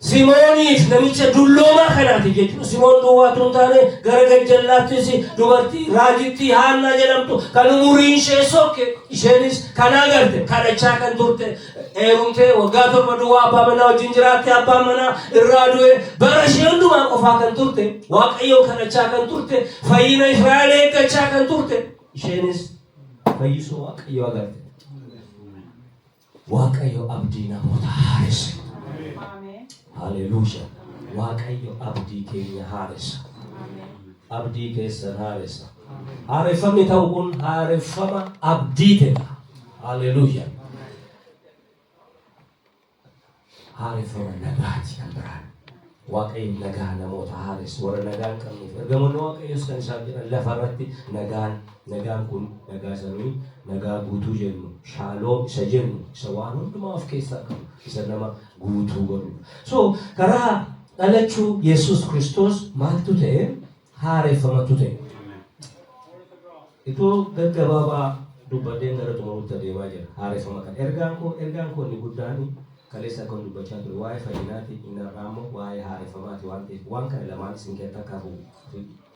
سيمونيف نميتش دولوما خناتي جيتو سيمون دواتون تاني غرغ جلاتي سي دوبرتي راجيتي هانا جلمتو كانو مورين شيسوك إشينيس كانا غرتي كانا چاكن تورتي ايرونتي وغاتو بدوا أبا منا وجنجراتي أبا منا الرادوه برشيون دوما قفاكن تورتي واقعيو كانا چاكن تورتي فاينا إسرائيلي كا چاكن تورتي إشينيس فايسو واقعيو غرتي واقعيو أبدينا متحارس هاليلويا واقعيو أبدي كينيا هارس أبدي كيسن هارس عارفني تاوكون عارفما أبديتنا هاليلويا عارفما نغاتي أمبران واقعي نغانا موت هارس ورا نغان كمي فرغمون واقعي يسكن شاكرا لفرتي نغان كون نغاسنوي نغا بوتو جنو شالوم سجنو سوانو دما أفكيسا كم إسنما guutuu godhu. So karaa dhalachuu Yesuus Kiristoos maaltu ta'e haareffamatu ta'e. Itoo gaggabaabaa dubbadeen gara xumuruutti adeemaa jira. Haareffama kan ergaan koo inni guddaan kaleessa kan dubbachaa ture waa'ee fayyinaati inni irraa waa'ee haareffamaati waan ta'eef waan kana lamaan isin keessatti akka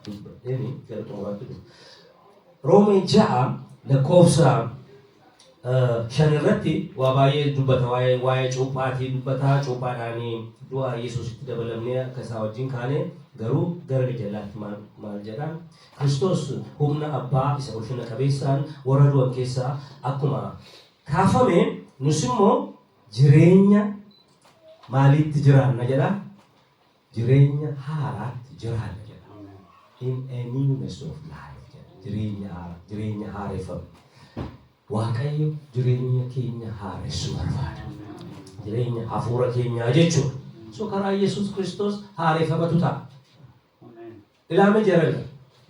dubbadeen gara xumuraatti dhufu. Roomee 6 lakkoofsa shanirratti waa baay'ee dubbata waa'ee cuuphaati dubbata cuuphaadhaanii du'a Yesuusitti dabalamnee akka isaa wajjin kaane garuu gara jalaatti maal jedhaan Kiristoos humna abbaa isa ulfina qabeessaan warra du'an keessaa akkuma kaafame nus immoo jireenya maaliitti jiraanna jedha jireenya haaraatti jiraanna jedha in a newness of life jireenya haareffame waaqayyo jireenya keenya haaressu barbaada jireenya hafuura keenyaa jechuudha so karaa Yesuus Kiristoos haareffamatu ta'a ilaame jarala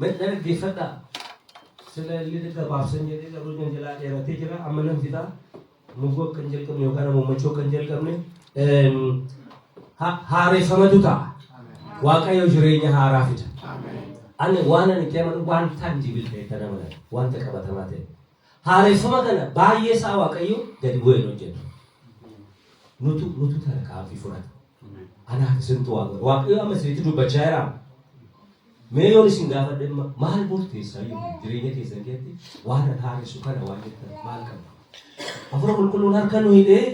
medhana geeffadha sila illee gabaabsan jedhee garuu jalaa dheeratee jira amma nan fitaa mugoo kan jalqabne yookaan mummachoo kan jalqabne haareffamatu ta'a waaqayyo jireenya haaraa fida ani waan ani keeman waan tangible ta'e kana mana wanta qabatamaa ta'e haareffama kana baay'ee isaa waaqayyo gadi bu'ee hojjetu nutu tarkaanfii fudhata anaaf isintu waaqayyo amma isinitti dubbachaa jira mee yoon isin gaafadhe maal murteessaa jireenya keessan keessatti waan haaressu kana waan jettan maal qabna hafuura qulqulluun harka nu hidhee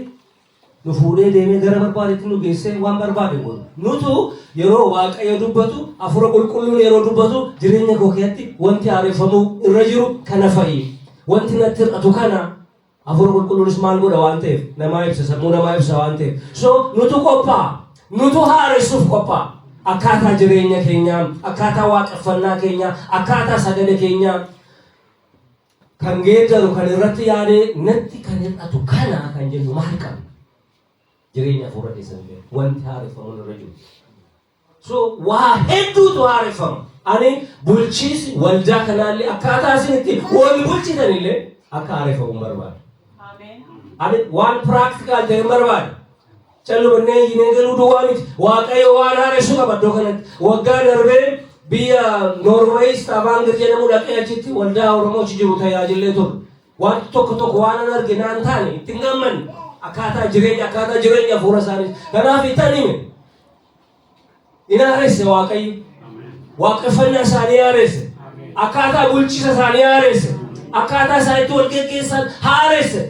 nu fuudhee deemee gara barbaadetti nu geessee waan barbaade godhu nutu yeroo waaqayyo dubbatu hafuura qulqulluun yeroo dubbatu jireenya koo keessatti wanti haareffamuu irra jiru kana fa'i wanti natti hir'atu kana hafuura qulqulluunis maal godha waan ta'eef namaa ibsa sammuu namaa ibsa waan ta'eef so nutu qophaa'a nutu haaressuuf qophaa'a akkaataa jireenya keenyaa akkaataa waaqeffannaa keenyaa akkaataa sagale keenyaa kan geeddaru kan irratti yaadee natti kan hir'atu kana kan jennu maal qabna jireenya hafuura keessatti wanti haareffamu irra jiru so waa hedduutu haareffama ani bulchiisi waldaa kanaallee akkaataa isinitti wal bulchitanillee akka haareffamu barbaada ani waan practical ta'e barbaada callumannee hinee galuu duwwaa miti waaqayyo waan haaressu qaba iddoo kanatti waggaa darbee biyya Norway Stavanger jedhamu dhaqee achitti waldaa Oromoo jiru tajaajillee ture waan tokko waan arginaan taane ittiin gamman akkaataa jireenya fuura isaanii kanaaf itaniime inaaresse waaqayyo waaqeffannaa isaanii haaresse akkaataa bulchiisa isaanii haaresse akkaataa isaaniitti wal geggeessan haaresse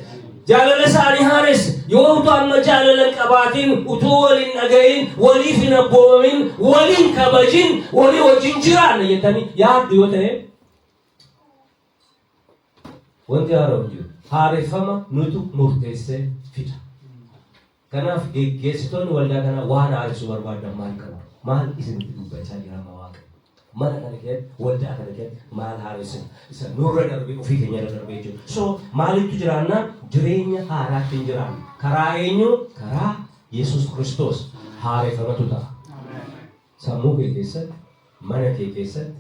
jaalala isaanii haaresse yoo amma jaalala qabaatiin utuu waliin dhaga'iin waliif hin abboomamin waliin kabajin walii wajjin jiraanna jettanii yaaddu yoo ta'e wanti haareffama nutu murteessee fida. Kanaaf geggeessitoonni waldaa kana waan haaressuu barbaadan maal qabu? Maal isinitti dubbachaa jira Waaqa? Mana kana keessatti waldaa kana keessatti maal haaressan? Isa nurra darbee ofii keenya irra darbee jiru. So maalitti jiraanna? Jireenya haaraatti hin jiraanna. Karaa eenyu? Karaa Yesuus Kiristoos haareffamatu ta'a. Sammuu kee keessatti, mana kee keessatti,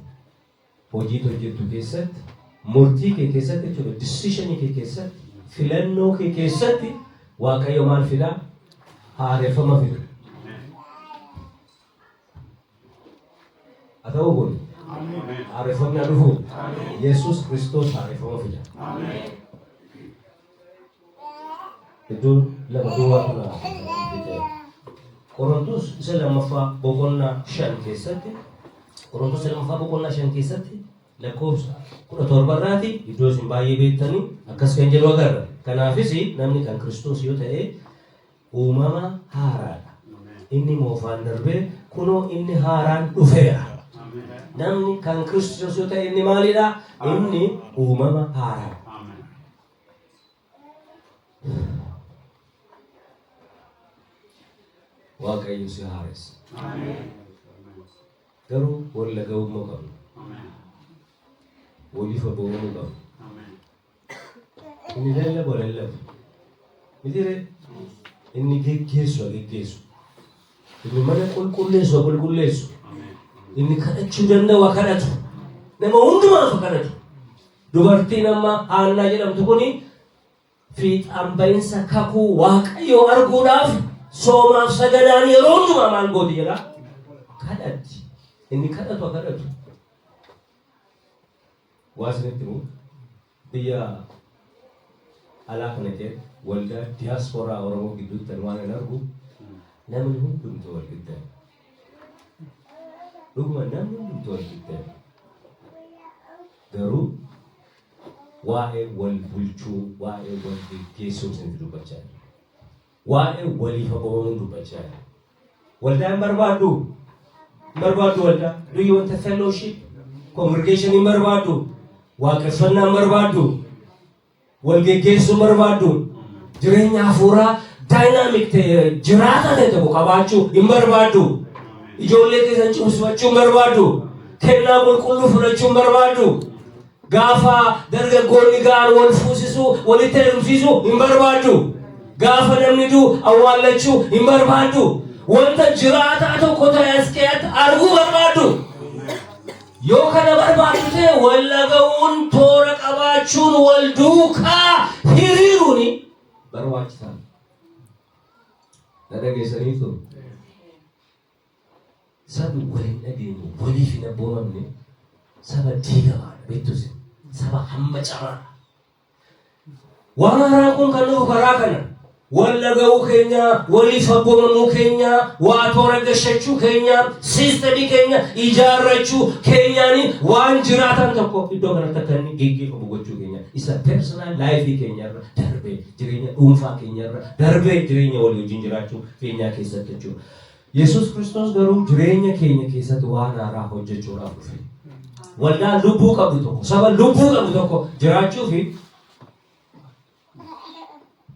hojii hojjettu keessatti, murtii kee keessatti jechuudha. Decision kee keessatti, filannoo kee keessatti Waaqayyo maal fidaa? Haareffama fida. Ata'u kun haareffamni dhufu Yesuus Kiristoos haareffama fida. Iddoo lama duwwaatu na Qorontos isa lammaffaa boqonnaa 5 keessatti Qorontos lammaffaa boqonnaa 5 keessatti lakkoofsa 17 irraati iddoo isin baay'ee beektanii akkas kan jedhu agarra. Kanaafis namni kan Kiristoos yoo ta'e uumama haaraadha. Inni moofaan darbee kunoo inni haaraan dhufeera. Namni kan Kiristoos yoo ta'e inni maalidha? Inni uumama haaraadha. Waaqayyo si haaressa. Garuu walla ga'ummaa qabna. Waliif abboomamuu qabna. Inni lallabu. Mitiire inni geggeessu. Inni mana qulqulleessu. Inni kadhachuu danda'u kadhatu. Nama hundumaaf kadhatu. Dubartiin amma Haannaa jedhamtu kuni fiixaan bahinsa kakuu Waaqayyoo arguudhaaf soomaaf sagadaan yeroo hundumaa maal gooti jedha? Kadhatti. Inni kadhatu. Waasinitti immoo biyya alaa kana keessatti waldaa diiyaasporaa Oromoo gidduutti waan hin argu namni hundumtuu wal qixxee. Dhuguma namni hundumtuu wal qixxee. Garuu waa'ee wal bulchuu, waa'ee wal geggeessuu isin dubbachaa jira. Waa'ee waliif abboomamuu dubbachaa jira. Waldaa hin barbaaddu waldaa. Do you want a fellowship? Congregation hin barbaaddu. Waaqeffannaa hin barbaaddu. Wal geggeessuu hin barbaaddu. Jireenya hafuuraa dynamic ta'e jiraata ta'e tokko qabaachuu hin barbaaddu. Ijoollee keessan cimsachuu hin barbaaddu. Kennaa qulqulluu fudhachuu hin barbaaddu. Gaafa dargaggoonni ga'an wal fuusisuu, walitti heerumsiisuu hin barbaaddu. Gaafa namni du'u awwaallachuu hin barbaaddu. Wanta jiraataa tokko ta'e as keessatti arguu barbaaddu. Yoo kana barbaaddu ta'e wal laga'uun, toora qabaachuun, wal duukaa hiriiruun barbaachisaadha. Dhageessaniitu sabi waliin dhageenyu waliif hin abboomamne saba diigamaadha beektuusin saba hamma camaa. Waan haaraan kun kan dhufu karaa kana wal laga'uu keenya, waliif abboomamuu keenya, waa toora gashachuu keenya, siistemii keenya ijaarrachuu keenyaani waan jiraatan tokko iddoo kanatti akka inni geggeeffamu gochuu keenya. Isa personal life keenyarra darbee jireenya dhuunfaa keenyarra darbee jireenya walii wajjin jiraachuu keenyaa keessatti jechuudha. Yesuus Kiristoos garuu jireenya keenya keessatti waan haaraa hojjechuudhaaf dhufe. Waldaa lubbuu qabdu tokko, saba lubbuu qabdu tokko jiraachuu fi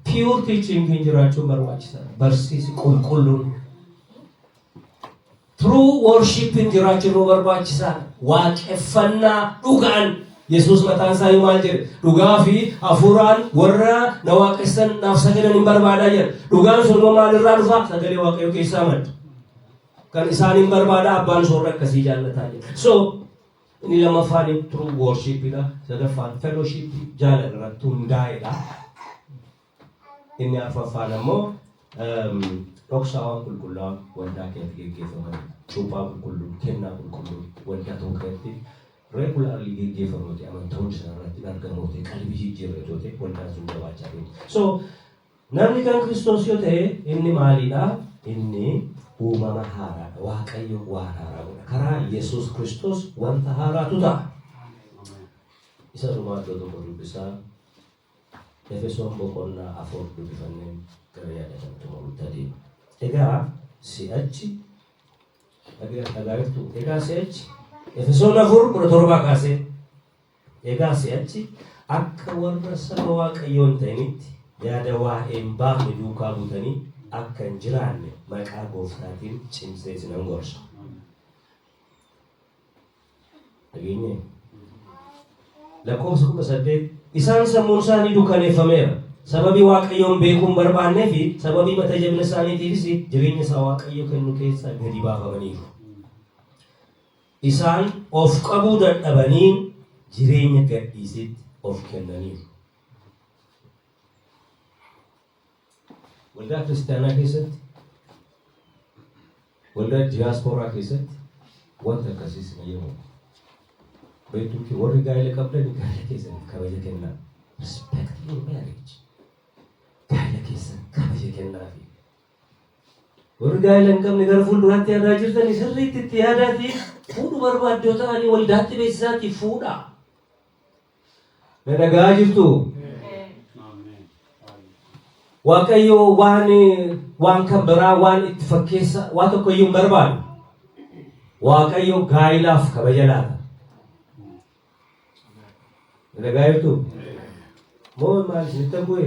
pure teaching hin jiraachuu barbaachisaadha. Barsiisi qulqulluun. True worship hin jiraachuu barbaachisaadha. Waaqeffannaa dhugaan Yesuus mataan isaa maal jedhe? Dhugaa fi hafuuraan warra na waaqessan naaf sagadan hin barbaadaa jedha. Dhugaan sun maalirraa dhufa? Sagalee Waaqayyoo keessaa madda. Kan isaan hin barbaada abbaan soorra akkasii jaallataa jedha. So inni lammaffaan true worshipidha. Sadaffaan fellowship jaalalirratti hundaa'edha. Inni arfaffaan ammoo dhoksaawwan qulqullaa'an waldaa keessatti geggeeffaman cuuphaa qulqulluu, kennaa qulqulluu waldaa tokko keessatti regularly geggeeffamooti amantoonni sanarratti argamooti qalbii jijjiirratooti waldaan sun jabaachaa deemu. So namni kan Kiristoos yoo ta'e inni maalidha? Inni uumama haaraadha. Waaqayyo waan haaraa godha. Karaa Yesuus Kiristoos wanta haaraatu ta'a. Isa dhumaa iddoo tokko dubbisaa Efesoon boqonnaa 4 dubbifanneen gara yaadatamtu maluutti adeema. Egaa si'achi dhagaa'irtu egaa si'achi Efesoon 4:17 kaasee egaa si'achi akka warra saba Waaqayyoon ta'initti yaada waa'een baafne duukaa buutanii akka hin jiraanne maqaa Gooftaatiin cimsee isinan gorsa. Dhageenye lakkoofsa 18 isaan sammuun isaanii dukkaneeffameera. Sababii Waaqayyoon beekuun barbaannee fi sababii mata jabina isaaniitiifis jireenya isaa Waaqayyo kennu keessaa gadi baafamaniiru. Isaan of qabuu dadhabaniin jireenya gadhiisitti of kennaniiru. Waldaa kiristaanaa keessatti, waldaa diyaaspooraa keessatti wanta akkasiis ni jedhamu. Beektuuti warri gaa'ela qabdan gaa'ela keessatti kabaja kennaa. Respect your marriage. Gaa'ela keessan kabaja kennaafi. Warri gaa'ela hin qabne gara fuulduraatti yaadaa jirtan sirriitti itti yaadaatii fuudhu barbaaddoo ta'anii waldaatti beeksisaatti fuudha. Na dhaga'aa jirtu? Waaqayyo waan kan biraa waan itti fakkeessa waan tokko iyyuu hin barbaadu. Waaqayyo gaa'elaaf kabaja laata. Dhaga'aa jirtu? Moo maal isinitti bu'e?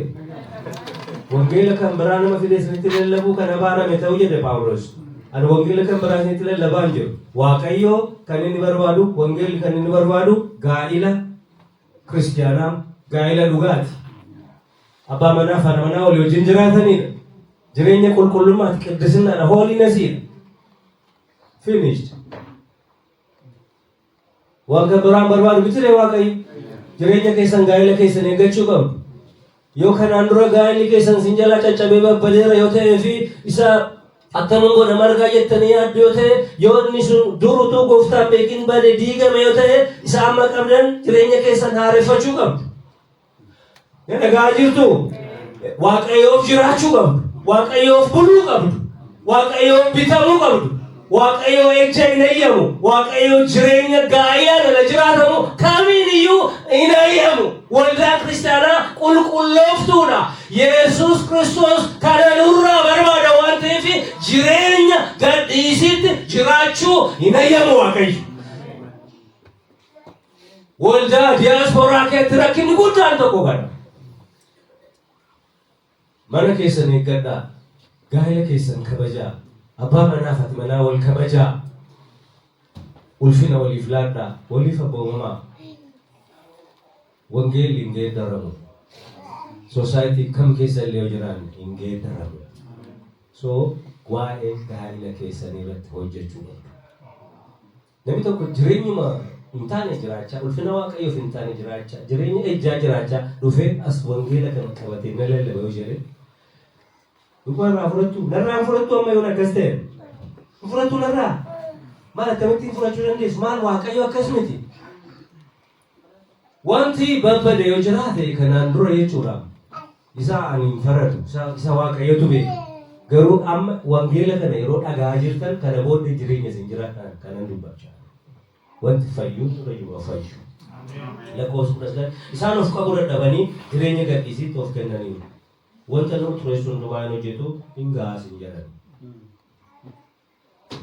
Wangeela kan biraa nama fidee isinitti lallabuu kan abaarame ta'uu jedhe Phaawulos. Ani wangeela kan biraa isinitti lallabaa hin jiru. Waaqayyo kan inni barbaadu, wangeelli kan inni barbaadu gaa'ela kiristaanaa, gaa'ela dhugaati. Abbaa manaa fi haadha manaa walii wajjin jiraatanidha. Jireenya qulqullummaati, qiddisinnaadha, hoolinesidha. Finished. Waan kan biraan barbaadu bitiree Waaqayyo. Jireenya keessan gaa'ela keessan eeggachuu qabdu. Yoo kanaan dura gaa'elli keessan sin jalaa caccabee babbadeera yoo ta'ee fi isa akkamiin godha margaa jettanii yaaddu yoo ta'e, yoo inni sun dur utuu Gooftaan beekin bade diigame yoo ta'e, isa amma qabdan jireenya keessan haareffachuu qabdu. Dhaga'aa jirtu? Waaqayyoof jiraachuu qabdu. Waaqayyoof buluu qabdu. Waaqayyoof bitamuu qabdu. Waaqayyo ejja hin eeyyamu. Waaqayyo jireenya gaa'elaa dhala jiraatamu kamiin iyyuu hin eeyyamu. Waldaa kiristaanaa qulqullooftuudha. Yesuus Kiristoos kana nurraa barbaada waan ta'eef jireenya gadhiisitti jiraachuu hin eeyyamu Waaqayyo. Waldaa diyaaspooraa keessatti rakkinni guddaan tokko kana. Mana keessan eeggadhaa. Gaa'ela keessan kabajaa. Abbaa manaa fi haati manaa wal kabajaa. Ulfina waliif laadhaa. Waliif abboomamaa. Wangeelli hin geeddaramu. Society kam keessa illee yoo jiraanne hin geeddaramu. So waa'ee gaa'ela keessanii irratti hojjechuu qabdu. Namni tokko jireenyuma hin taane jiraachaa, ulfina Waaqayyoof hin taane jiraachaa, jireenya ejjaa jiraachaa dhufee as wangeela kana qabatee na lallaba yoo jedhe dhugaa irraa fudhattu, narraa fudhattu amma yoon akkas ta'e fudhattu narraa maal akkamittiin fudhachuu dandeessu? Maal Waaqayyo akkas miti. Wanti babbade yoo jiraate kanaan dura jechuudha isa ani hin faradu, isa Waaqayyotu beeka. Garuu amma wangeela kana yeroo dhaga'aa jirtan kana booddee jireenya isin jiraatan kanan dubbachaa. Wanti fayyuun fayyuma fayyu. Lakkoofsa 10 isaan of qabuu dadhabanii jireenya gadhiisitti of kennaniiru. Wanta nama tureessuun waan hojjetu hin gaasin jedhan.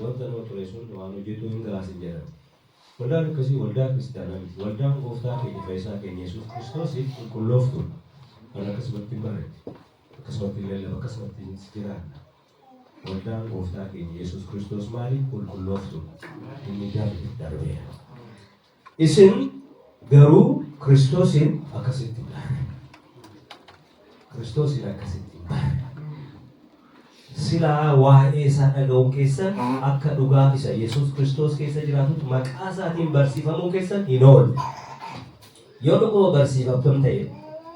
Wanta nama tureessuun waan hojjetu hin gaasin jedhan. Waldaan akkasii waldaa kiristaanaa miti. Waldaan Gooftaa keenya Fayyisaa keenya Yesuus Kiristoos qulqullooftuudha. Kan akkasumatti barreeffame. Akkasumatti lallaba akkasumatti jiraanna. Waldaan Gooftaa keenya Yesuus Kiristoos maali? Qulqullooftuudha. Inni darbeera. Isin garuu Kiristoosin akkasitti barre. Kiristoosin akkasitti barre. Silaa waa'ee isaa dhaga'uun keessan akka dhugaa isa Yesuus Kiristoos keessa jiraatutti maqaa isaatiin barsiifamuu keessan hin oolle. Yoo dhuguma barsiifamtan ta'e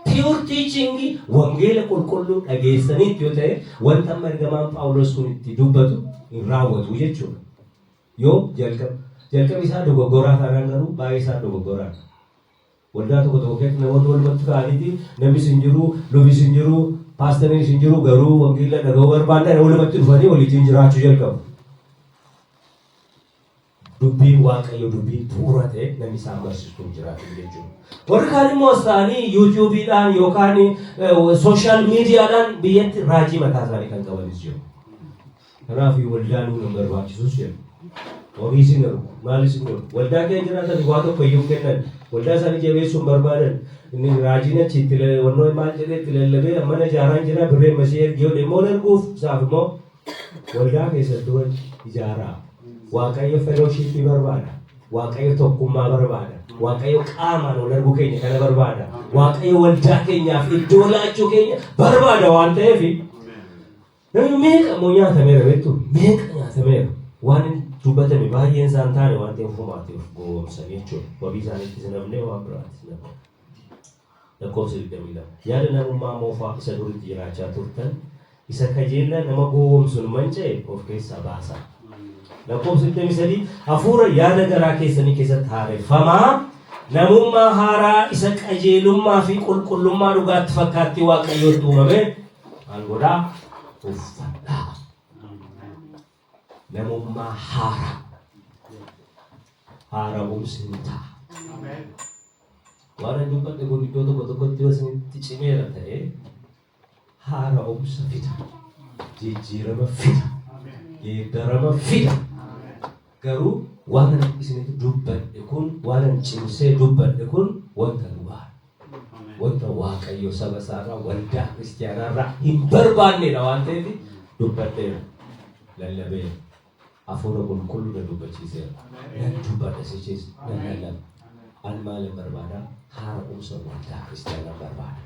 pure teaching wangeela qulqulluu dhageessaniitti yoo ta'e wanta amma ergamaan Phaawulos kun itti dubbatu hin raawwatu jechuudha. Yoo jalqaba jalqaba isaa dogoggoraa taanaan garuu baay'ee isaa dogoggoraa. Waldaa tokko tokko keessatti namoonni walumatti ka'aniiti namni sin jiru, lubni sin jiru, paastariin sin jiru garuu wangeela dhaga'uu barbaadaan walumatti dhufanii waliin jiraachuu jalqabu. Dubbiin Waaqayyo dubbiin bu'uura ta'e namni isaan barsiistu jiraatu jechuudha. Warri kaan immoo ta'anii yuutuubiidhaan yookaan sooshaal miidiyaadhaan biyyatti raajii mataa isaanii kan qabanis jiru. Kanaaf waldaa nuun barbaachisus jiru. Horii isin jiru, maal isin jiru? Waldaa keenya jiraatan waa tokko iyyuu kennan. Waldaa isaanii jabeessuun barbaadan. Inni raajiin achitti wannoo maal jedhee itti lallabee mana ijaaraan jira birree masii ergee immoo darbuuf isaaf immoo waldaa keessatti ijaaraa. Waaqayyo fellowship barbaada. Waaqayyo tokkummaa barbaada. Waaqayyo qaamaan wal arguu keenya kana barbaada. Waaqayyo waldaa keenyaaf iddoo laachuu keenya barbaada waan ta'eef namni meeqa moo nyaatameera beektu? Meeqa nyaatameera? Waan dubbatame baay'een isaan taane waan ta'eef fumaatiif goomsan jechuudha. Wabii isaaniitti sinamnee waan biraatti sinamne. Lakkoofsa 22. Yaada namummaa moofaa isa duritti jiraachaa turtan isa kajeella nama goomsuun manca'e of keessaa baasa. Lakkoofsa 23 hafuura yaada garaa keessanii keessatti haareffamaa namummaa haaraa isa qajeelummaa fi qulqullummaa dhugaatti fakkaatti Waaqayyoon uumame aangoodhaa uffadhaa. Namummaa haara'umsi ni ta'a. Waan dubbadhe kun iddoo tokko tokkotti yoo isinitti cimeera ta'e haara'umsa fida. Jijjiirama fida. Geeddarama fida. Garuu waan isinitti dubbadhe kun waan cimsee dubbadhe kun wanta dhugaa. Wanta Waaqayyo saba isaarraa waldaa kiristaanaarraa hin barbaannedha waan ta'eef dubbadheera. Lallabeera. Hafuura qulqulluu dubbachiiseera. Nan dubbadha sichis nan lallaba. An maal barbaada? Haara'umsa waldaa kiristaanaa barbaada.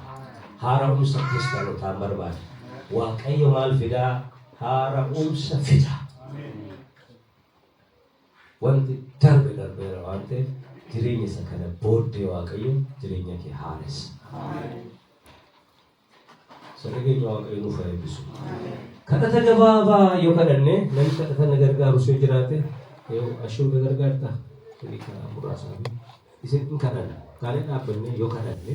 Haara'umsa kiristaanotaa barbaada. Waaqayyo maal fidaa? Haara'umsa fida. Wanti darbeera waan ta'eef jireenya isa kana booddee Waaqayyo jireenya kee haaressa. Sadarkeenya Waaqayyo nuuf eebbisu. Kadhata gabaabaa yoo kadhanne namni kadhata na gargaaru yoo jiraate ashuu na gargaarta. Muraasaan isin kadhanna. Kaanii dhaabbanne yoo kadhanne